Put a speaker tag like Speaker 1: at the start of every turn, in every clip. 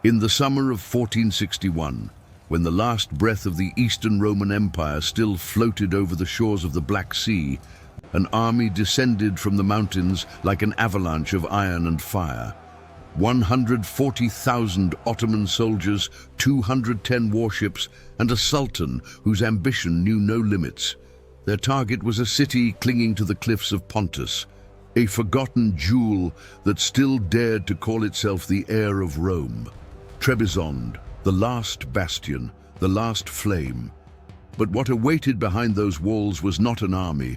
Speaker 1: In the summer of 1461, when the last breath of the Eastern Roman Empire still floated over the shores of the Black Sea, an army descended from the mountains like an avalanche of iron and fire. 140,000 Ottoman soldiers, 210 warships, and a sultan whose ambition knew no limits. Their target was a city clinging to the cliffs of Pontus, a forgotten jewel that still dared to call itself the heir of Rome. Trebizond, the last bastion, the last flame. But what awaited behind those walls was not an army.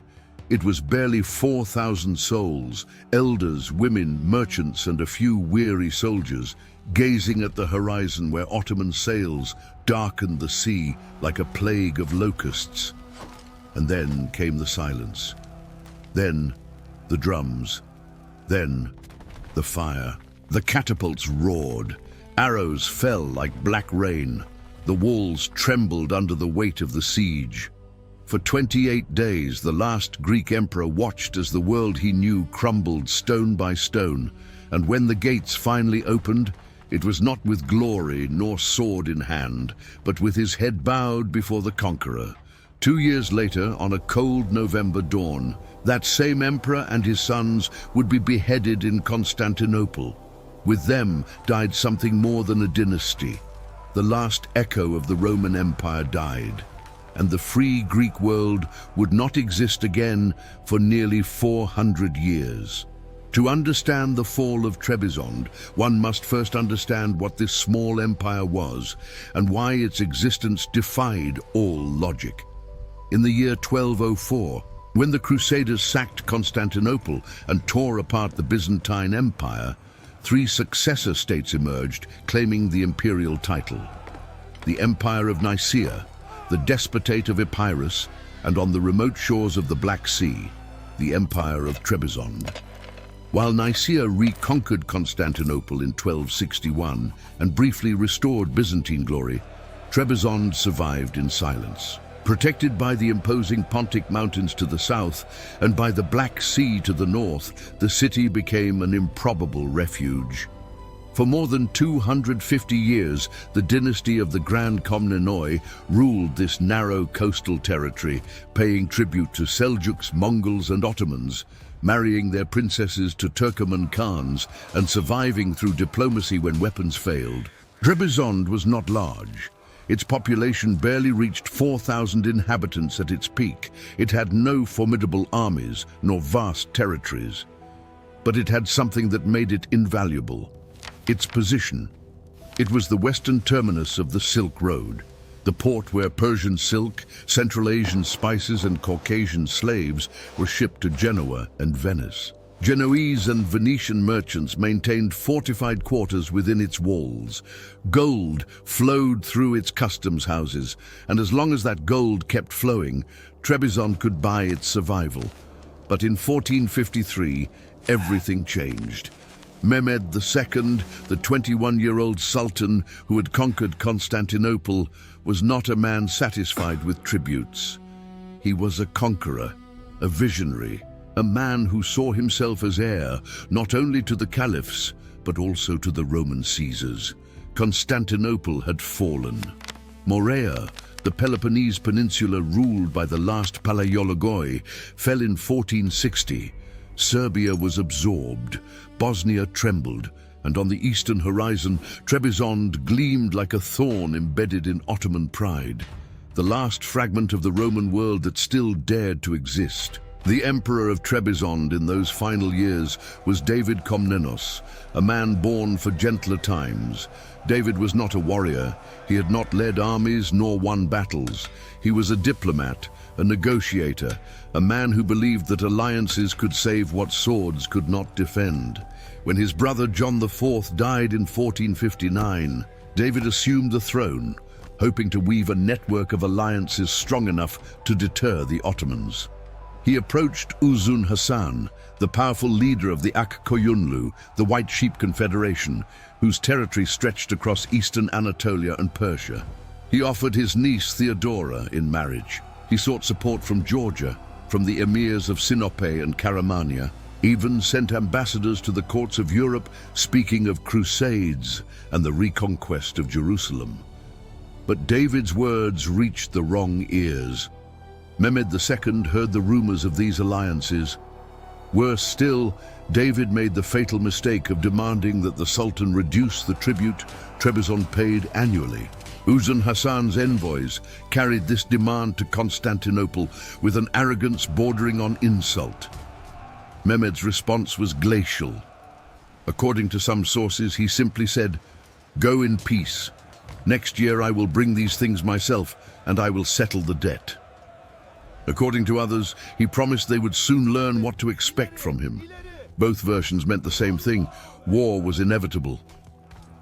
Speaker 1: It was barely 4,000 souls, elders, women, merchants, and a few weary soldiers, gazing at the horizon where Ottoman sails darkened the sea like a plague of locusts. And then came the silence. Then the drums. Then the fire. The catapults roared. Arrows fell like black rain. The walls trembled under the weight of the siege. For 28 days, the last Greek emperor watched as the world he knew crumbled stone by stone, and when the gates finally opened, it was not with glory nor sword in hand, but with his head bowed before the conqueror. 2 years later, on a cold November dawn, that same emperor and his sons would be beheaded in Constantinople. With them died something more than a dynasty. The last echo of the Roman Empire died, and the free Greek world would not exist again for nearly 400 years. To understand the fall of Trebizond, one must first understand what this small empire was and why its existence defied all logic. In the year 1204, when the Crusaders sacked Constantinople and tore apart the Byzantine Empire, 3 successor states emerged, claiming the imperial title. The Empire of Nicaea, the Despotate of Epirus, and on the remote shores of the Black Sea, the Empire of Trebizond. While Nicaea reconquered Constantinople in 1261 and briefly restored Byzantine glory, Trebizond survived in silence. Protected by the imposing Pontic Mountains to the south and by the Black Sea to the north, the city became an improbable refuge. For more than 250 years, the dynasty of the Grand Komnenoi ruled this narrow coastal territory, paying tribute to Seljuks, Mongols, and Ottomans, marrying their princesses to Turkoman Khans, and surviving through diplomacy when weapons failed. Trebizond was not large. Its population barely reached 4,000 inhabitants at its peak. It had no formidable armies nor vast territories. But it had something that made it invaluable: its position. It was the western terminus of the Silk Road, the port where Persian silk, Central Asian spices, and Caucasian slaves were shipped to Genoa and Venice. Genoese and Venetian merchants maintained fortified quarters within its walls. Gold flowed through its customs houses, and as long as that gold kept flowing, Trebizond could buy its survival. But in 1453, everything changed. Mehmed II, the 21-year-old sultan who had conquered Constantinople, was not a man satisfied with tributes. He was a conqueror, a visionary, a man who saw himself as heir not only to the caliphs, but also to the Roman Caesars. Constantinople had fallen. Morea, the Peloponnese peninsula ruled by the last Palaiologoi, fell in 1460. Serbia was absorbed, Bosnia trembled, and on the eastern horizon, Trebizond gleamed like a thorn embedded in Ottoman pride, the last fragment of the Roman world that still dared to exist. The emperor of Trebizond in those final years was David Komnenos, a man born for gentler times. David was not a warrior. He had not led armies nor won battles. He was a diplomat, a negotiator, a man who believed that alliances could save what swords could not defend. When his brother John IV died in 1459, David assumed the throne, hoping to weave a network of alliances strong enough to deter the Ottomans. He approached Uzun Hasan, the powerful leader of the Ak-Koyunlu, the White Sheep Confederation, whose territory stretched across eastern Anatolia and Persia. He offered his niece Theodora in marriage. He sought support from Georgia, from the emirs of Sinope and Karamania, even sent ambassadors to the courts of Europe speaking of crusades and the reconquest of Jerusalem. But David's words reached the wrong ears. Mehmed II heard the rumors of these alliances. Worse still, David made the fatal mistake of demanding that the Sultan reduce the tribute Trebizond paid annually. Uzun Hasan's envoys carried this demand to Constantinople with an arrogance bordering on insult. Mehmed's response was glacial. According to some sources, he simply said, "Go in peace. Next year I will bring these things myself, and I will settle the debt." According to others, he promised they would soon learn what to expect from him. Both versions meant the same thing: war was inevitable.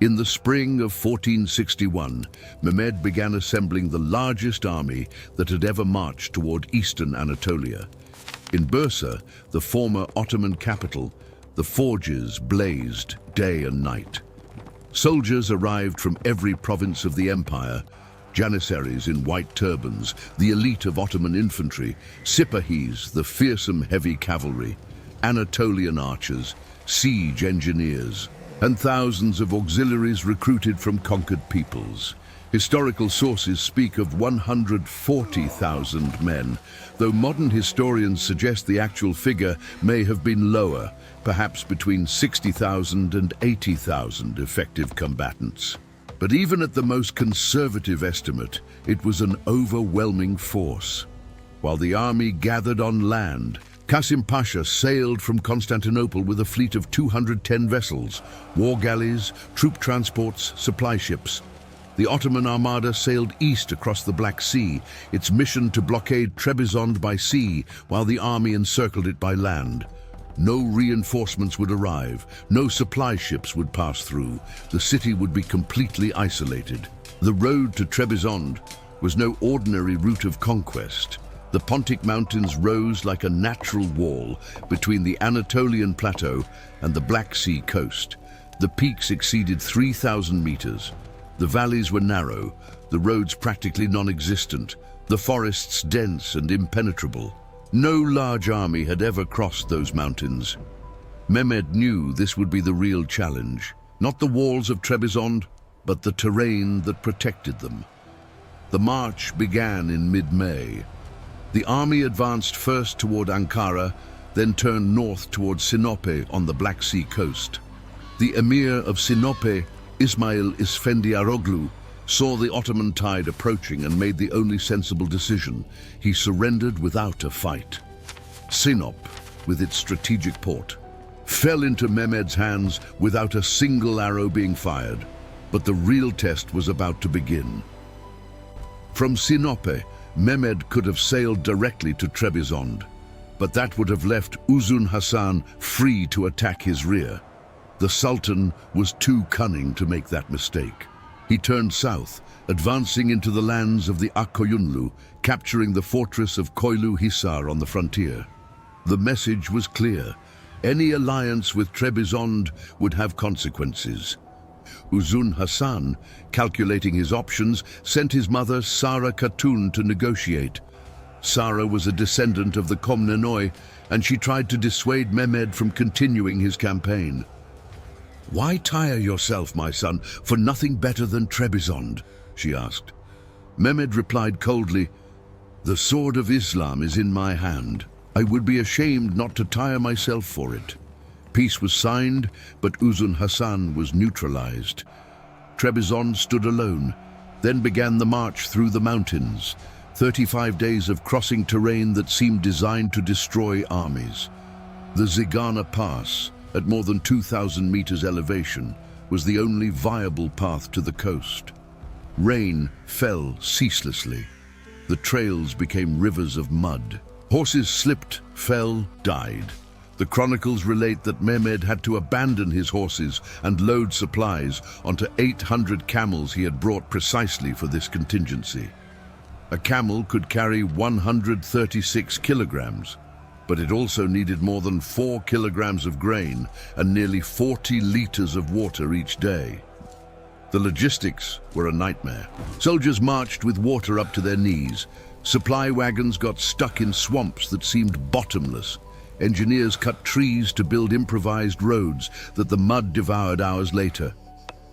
Speaker 1: In the spring of 1461, Mehmed began assembling the largest army that had ever marched toward eastern Anatolia. In Bursa, the former Ottoman capital, the forges blazed day and night. Soldiers arrived from every province of the empire: Janissaries in white turbans, the elite of Ottoman infantry; Sipahis, the fearsome heavy cavalry; Anatolian archers; siege engineers; and thousands of auxiliaries recruited from conquered peoples. Historical sources speak of 140,000 men, though modern historians suggest the actual figure may have been lower, perhaps between 60,000 and 80,000 effective combatants. But even at the most conservative estimate, it was an overwhelming force. While the army gathered on land, Qasim Pasha sailed from Constantinople with a fleet of 210 vessels, war galleys, troop transports, supply ships. The Ottoman armada sailed east across the Black Sea, its mission to blockade Trebizond by sea while the army encircled it by land. No reinforcements would arrive, no supply ships would pass through. The city would be completely isolated. The road to Trebizond was no ordinary route of conquest. The Pontic Mountains rose like a natural wall between the Anatolian plateau and the Black Sea coast. The peaks exceeded 3,000 meters. The valleys were narrow, the roads practically non-existent, the forests dense and impenetrable. No large army had ever crossed those mountains. Mehmed knew this would be the real challenge. Not the walls of Trebizond, but the terrain that protected them. The march began in mid-May. The army advanced first toward Ankara, then turned north toward Sinope on the Black Sea coast. The emir of Sinope, Ismail Isfendiaroglu, saw the Ottoman tide approaching and made the only sensible decision. He surrendered without a fight. Sinop, with its strategic port, fell into Mehmed's hands without a single arrow being fired. But the real test was about to begin. From Sinope, Mehmed could have sailed directly to Trebizond, but that would have left Uzun Hasan free to attack his rear. The Sultan was too cunning to make that mistake. He turned south, advancing into the lands of the Akkoyunlu, capturing the fortress of Koylu Hisar on the frontier. The message was clear: any alliance with Trebizond would have consequences. Uzun Hasan, calculating his options, sent his mother Sara Khatun to negotiate. Sara was a descendant of the Komnenoi, and she tried to dissuade Mehmed from continuing his campaign. "Why tire yourself, my son, for nothing better than Trebizond?" she asked. Mehmed replied coldly, "The sword of Islam is in my hand. I would be ashamed not to tire myself for it." Peace was signed, but Uzun Hasan was neutralized. Trebizond stood alone. Then began the march through the mountains, 35 days of crossing terrain that seemed designed to destroy armies. The Zigana Pass, at more than 2,000 meters elevation, was the only viable path to the coast. Rain fell ceaselessly. The trails became rivers of mud. Horses slipped, fell, died. The chronicles relate that Mehmed had to abandon his horses and load supplies onto 800 camels he had brought precisely for this contingency. A camel could carry 136 kilograms, but it also needed more than 4 kilograms of grain and nearly 40 liters of water each day. The logistics were a nightmare. Soldiers marched with water up to their knees. Supply wagons got stuck in swamps that seemed bottomless. Engineers cut trees to build improvised roads that the mud devoured hours later.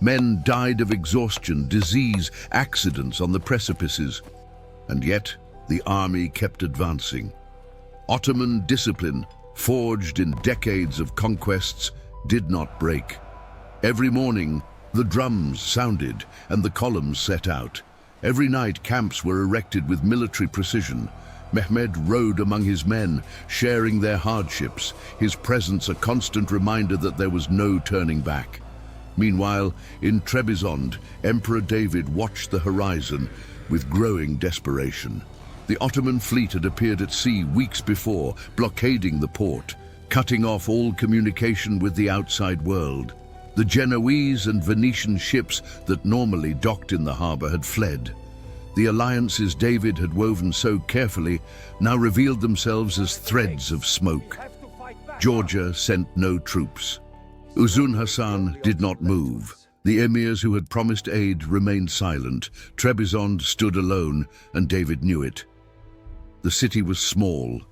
Speaker 1: Men died of exhaustion, disease, accidents on the precipices. And yet, the army kept advancing. Ottoman discipline, forged in decades of conquests, did not break. Every morning, the drums sounded and the columns set out. Every night, camps were erected with military precision. Mehmed rode among his men, sharing their hardships, his presence a constant reminder that there was no turning back. Meanwhile, in Trebizond, Emperor David watched the horizon with growing desperation. The Ottoman fleet had appeared at sea weeks before, blockading the port, cutting off all communication with the outside world. The Genoese and Venetian ships that normally docked in the harbor had fled. The alliances David had woven so carefully now revealed themselves as threads of smoke. Georgia sent no troops. Uzun Hasan did not move. The emirs who had promised aid remained silent. Trebizond stood alone, and David knew it. The city was small,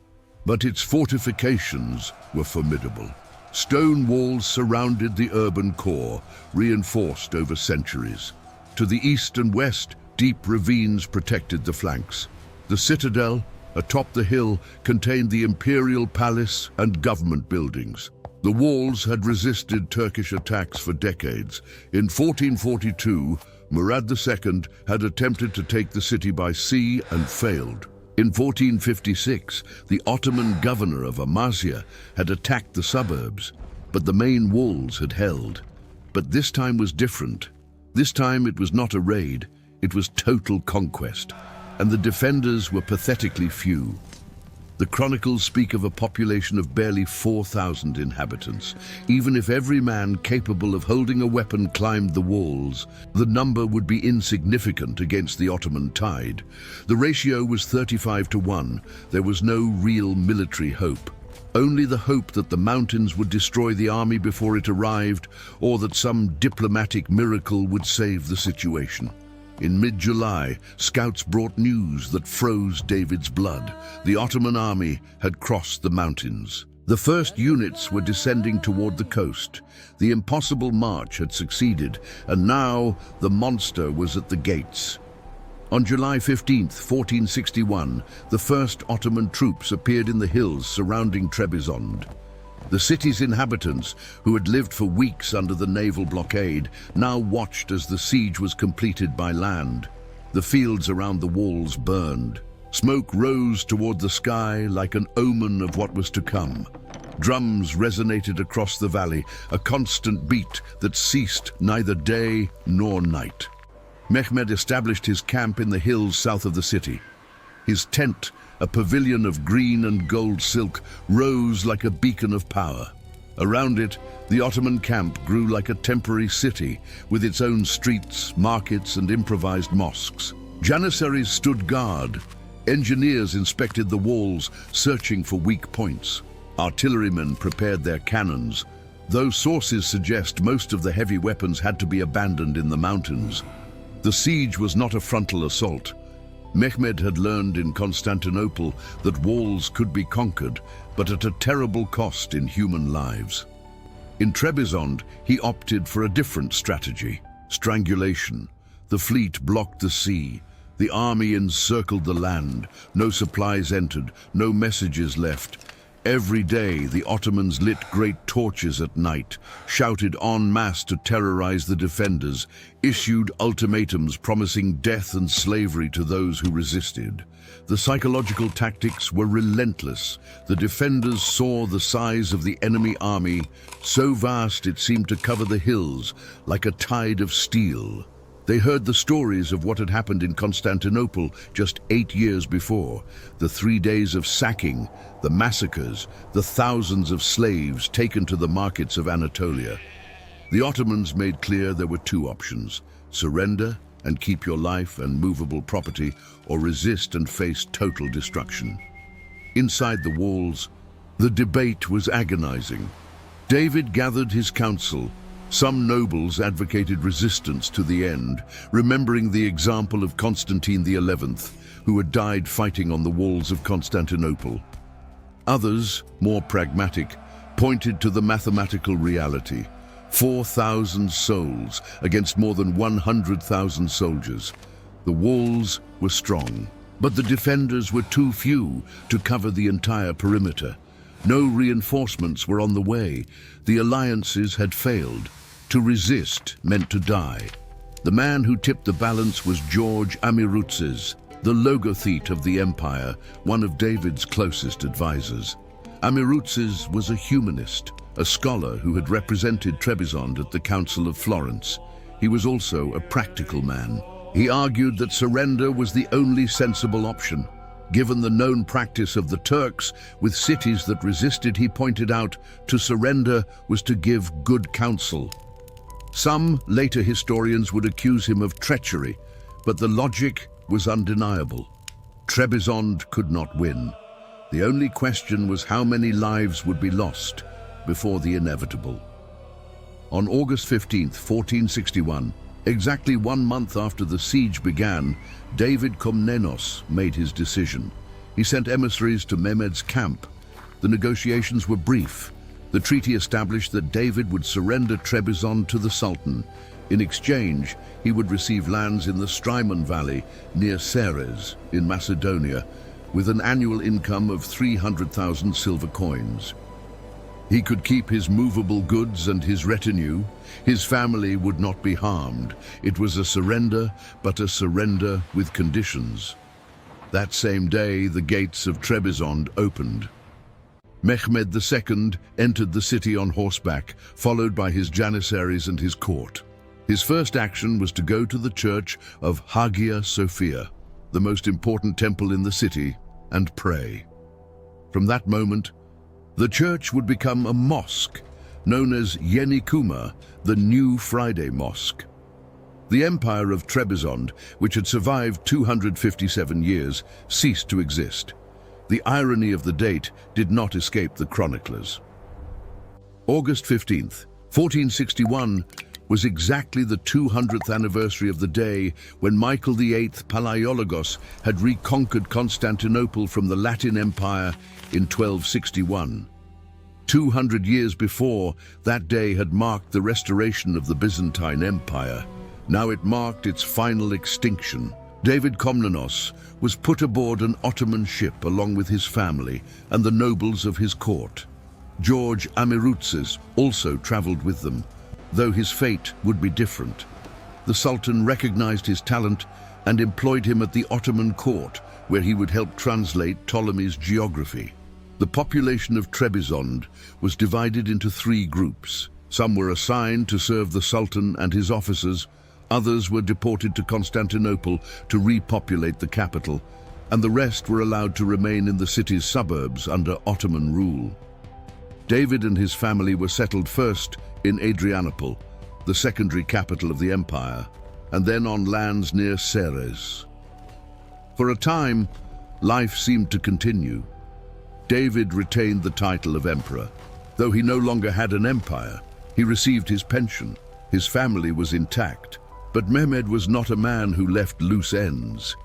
Speaker 1: but its fortifications were formidable. Stone walls surrounded the urban core, reinforced over centuries. To the east and west, deep ravines protected the flanks. The citadel, atop the hill, contained the imperial palace and government buildings. The walls had resisted Turkish attacks for decades. In 1442, Murad II had attempted to take the city by sea and failed. In 1456, the Ottoman governor of Amasya had attacked the suburbs, but the main walls had held. But this time was different. This time it was not a raid, it was total conquest, and the defenders were pathetically few. The chronicles speak of a population of barely 4,000 inhabitants. Even if every man capable of holding a weapon climbed the walls, the number would be insignificant against the Ottoman tide. The ratio was 35-1. There was no real military hope. Only the hope that the mountains would destroy the army before it arrived, or that some diplomatic miracle would save the situation. In mid-July, scouts brought news that froze David's blood. The Ottoman army had crossed the mountains. The first units were descending toward the coast. The impossible march had succeeded, and now the monster was at the gates. On July 15, 1461, the first Ottoman troops appeared in the hills surrounding Trebizond. The city's inhabitants, who had lived for weeks under the naval blockade, now watched as the siege was completed by land. The fields around the walls burned. Smoke rose toward the sky like an omen of what was to come. Drums resonated across the valley, a constant beat that ceased neither day nor night. Mehmed established his camp in the hills south of the city. His tent, a pavilion of green and gold silk, rose like a beacon of power. Around it, the Ottoman camp grew like a temporary city, with its own streets, markets, and improvised mosques. Janissaries stood guard. Engineers inspected the walls, searching for weak points. Artillerymen prepared their cannons, though sources suggest most of the heavy weapons had to be abandoned in the mountains. The siege was not a frontal assault. Mehmed had learned in Constantinople that walls could be conquered, but at a terrible cost in human lives. In Trebizond, he opted for a different strategy: strangulation. The fleet blocked the sea. The army encircled the land. No supplies entered, no messages left. Every day, the Ottomans lit great torches at night, shouted en masse to terrorize the defenders, issued ultimatums promising death and slavery to those who resisted. The psychological tactics were relentless. The defenders saw the size of the enemy army, so vast it seemed to cover the hills like a tide of steel. They heard the stories of what had happened in Constantinople just 8 years before: the 3 days of sacking, the massacres, the thousands of slaves taken to the markets of Anatolia. The Ottomans made clear there were 2 options: surrender and keep your life and movable property, or resist and face total destruction. Inside the walls, the debate was agonizing. David gathered his council. Some nobles advocated resistance to the end, remembering the example of Constantine XI, who had died fighting on the walls of Constantinople. Others, more pragmatic, pointed to the mathematical reality. 4,000 souls against more than 100,000 soldiers. The walls were strong, but the defenders were too few to cover the entire perimeter. No reinforcements were on the way. The alliances had failed. To resist meant to die. The man who tipped the balance was George Amirutzes, the logothete of the empire, one of David's closest advisors. Amirutzes was a humanist, a scholar who had represented Trebizond at the Council of Florence. He was also a practical man. He argued that surrender was the only sensible option. Given the known practice of the Turks with cities that resisted, he pointed out, to surrender was to give good counsel. Some later historians would accuse him of treachery, but the logic was undeniable. Trebizond could not win. The only question was how many lives would be lost before the inevitable. On August 15, 1461, exactly 1 month after the siege began, David Komnenos made his decision. He sent emissaries to Mehmed's camp. The negotiations were brief. The treaty established that David would surrender Trebizond to the Sultan. In exchange, he would receive lands in the Strymon Valley near Ceres in Macedonia, with an annual income of 300,000 silver coins. He could keep his movable goods and his retinue. His family would not be harmed. It was a surrender, but a surrender with conditions. That same day, the gates of Trebizond opened. Mehmed II entered the city on horseback, followed by his janissaries and his court. His first action was to go to the church of Hagia Sophia, the most important temple in the city, and pray. From that moment, the church would become a mosque, known as Yeni Kuma, the New Friday Mosque. The Empire of Trebizond, which had survived 257 years, ceased to exist. The irony of the date did not escape the chroniclers. August 15th, 1461 was exactly the 200th anniversary of the day when Michael VIII Palaiologos had reconquered Constantinople from the Latin Empire in 1261. 200 years before, that day had marked the restoration of the Byzantine Empire. Now it marked its final extinction. David Komnenos was put aboard an Ottoman ship along with his family and the nobles of his court. George Amirutzes also traveled with them, though his fate would be different. The Sultan recognized his talent and employed him at the Ottoman court, where he would help translate Ptolemy's geography. The population of Trebizond was divided into 3 groups. Some were assigned to serve the Sultan and his officers, others were deported to Constantinople to repopulate the capital, and the rest were allowed to remain in the city's suburbs under Ottoman rule. David and his family were settled first in Adrianople, the secondary capital of the empire, and then on lands near Ceres. For a time, life seemed to continue. David retained the title of emperor. Though he no longer had an empire, he received his pension. His family was intact. But Mehmed was not a man who left loose ends.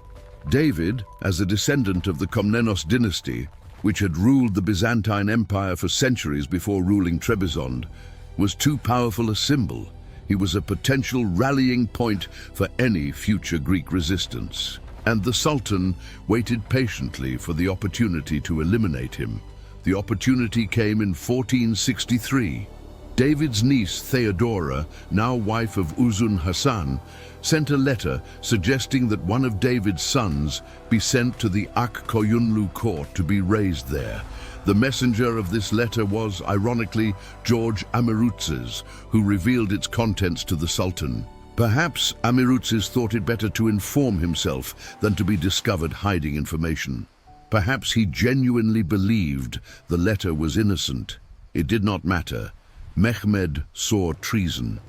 Speaker 1: David, as a descendant of the Komnenos dynasty, which had ruled the Byzantine Empire for centuries before ruling Trebizond, was too powerful a symbol. He was a potential rallying point for any future Greek resistance. And the Sultan waited patiently for the opportunity to eliminate him. The opportunity came in 1463. David's niece Theodora, now wife of Uzun Hasan, sent a letter suggesting that one of David's sons be sent to the Ak-Koyunlu court to be raised there. The messenger of this letter was, ironically, George Amirutzes, who revealed its contents to the Sultan. Perhaps Amirutzes thought it better to inform himself than to be discovered hiding information. Perhaps he genuinely believed the letter was innocent. It did not matter. Mehmed saw treason.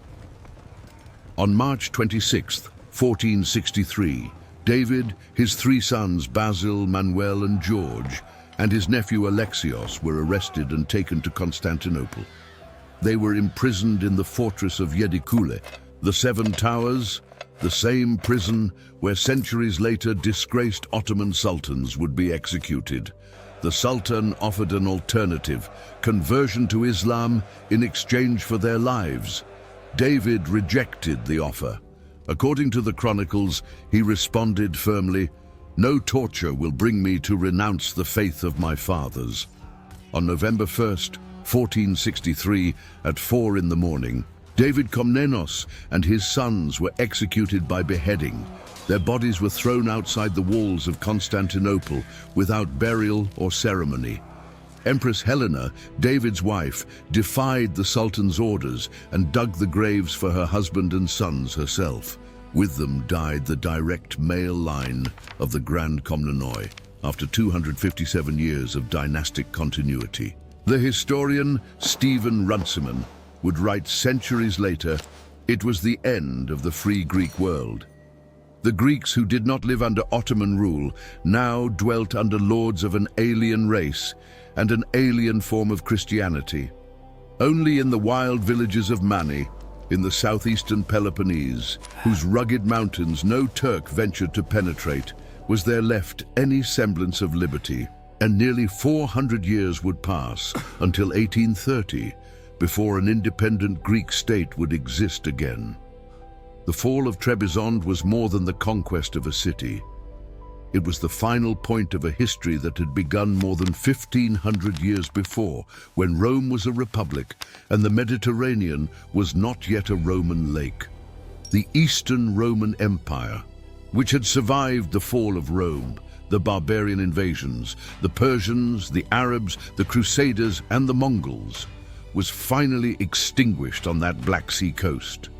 Speaker 1: On March 26, 1463, David, his 3 sons Basil, Manuel and George, and his nephew Alexios were arrested and taken to Constantinople. They were imprisoned in the fortress of Yedikule, the 7 Towers, the same prison where centuries later disgraced Ottoman sultans would be executed. The Sultan offered an alternative, conversion to Islam in exchange for their lives. David rejected the offer. According to the chronicles, he responded firmly, "No torture will bring me to renounce the faith of my fathers." On November 1st, 1463, at 4 in the morning, David Komnenos and his sons were executed by beheading. Their bodies were thrown outside the walls of Constantinople without burial or ceremony. Empress Helena, David's wife, defied the Sultan's orders and dug the graves for her husband and sons herself. With them died the direct male line of the Grand Komnenoi after 257 years of dynastic continuity. The historian Stephen Runciman would write centuries later, "It was the end of the free Greek world." The Greeks who did not live under Ottoman rule now dwelt under lords of an alien race and an alien form of Christianity. Only in the wild villages of Mani, in the southeastern Peloponnese, whose rugged mountains no Turk ventured to penetrate, was there left any semblance of liberty. And nearly 400 years would pass until 1830, before an independent Greek state would exist again. The fall of Trebizond was more than the conquest of a city. It was the final point of a history that had begun more than 1,500 years before, when Rome was a republic and the Mediterranean was not yet a Roman lake. The Eastern Roman Empire, which had survived the fall of Rome, the barbarian invasions, the Persians, the Arabs, the Crusaders, and the Mongols, was finally extinguished on that Black Sea coast.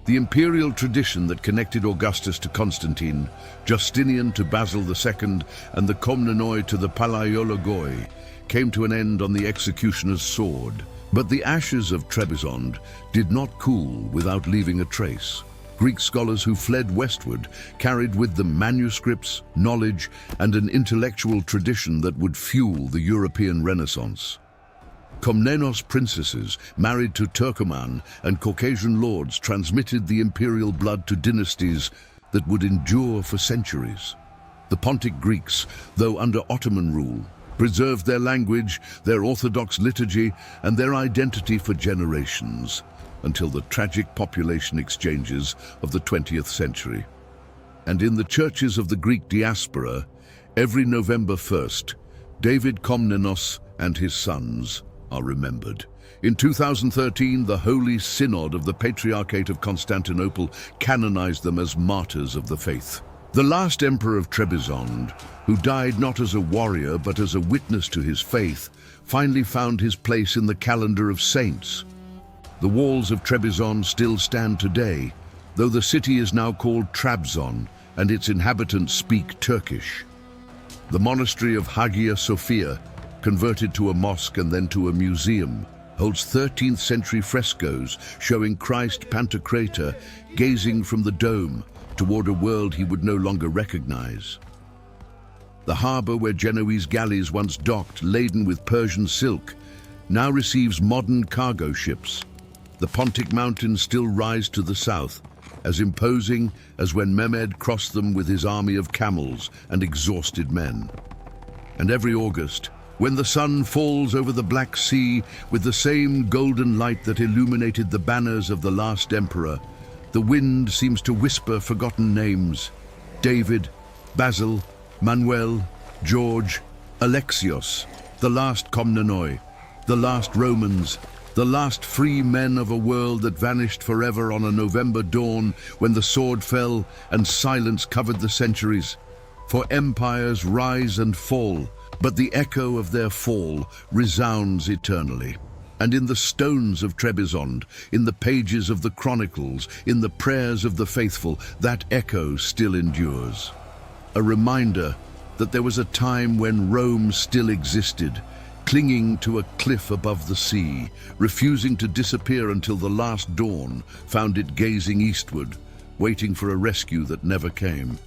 Speaker 1: The imperial tradition that connected Augustus to Constantine, Justinian to Basil II, and the Komnenoi to the Palaiologoi came to an end on the executioner's sword. But the ashes of Trebizond did not cool without leaving a trace. Greek scholars who fled westward carried with them manuscripts, knowledge, and an intellectual tradition that would fuel the European Renaissance. Komnenos princesses, married to Turkoman and Caucasian lords, transmitted the imperial blood to dynasties that would endure for centuries. The Pontic Greeks, though under Ottoman rule, preserved their language, their orthodox liturgy, and their identity for generations, until the tragic population exchanges of the 20th century. And in the churches of the Greek diaspora, every November 1st, David Komnenos and his sons are remembered. In 2013, the Holy Synod of the Patriarchate of Constantinople canonized them as martyrs of the faith. The last emperor of Trebizond, who died not as a warrior but as a witness to his faith, finally found his place in the calendar of saints. The walls of Trebizond still stand today, though the city is now called Trabzon and its inhabitants speak Turkish. The monastery of Hagia Sophia, converted to a mosque and then to a museum, holds 13th century frescoes showing Christ Pantocrator gazing from the dome toward a world he would no longer recognize. The harbor where Genoese galleys once docked laden with Persian silk now receives modern cargo ships. The Pontic Mountains still rise to the south, as imposing as when Mehmed crossed them with his army of camels and exhausted men. And every August, when the sun falls over the Black Sea with the same golden light that illuminated the banners of the last emperor, the wind seems to whisper forgotten names: David, Basil, Manuel, George, Alexios, the last Komnenoi, the last Romans, the last free men of a world that vanished forever on a November dawn when the sword fell and silence covered the centuries. For empires rise and fall, but the echo of their fall resounds eternally. And in the stones of Trebizond, in the pages of the chronicles, in the prayers of the faithful, that echo still endures. A reminder that there was a time when Rome still existed, clinging to a cliff above the sea, refusing to disappear until the last dawn found it gazing eastward, waiting for a rescue that never came.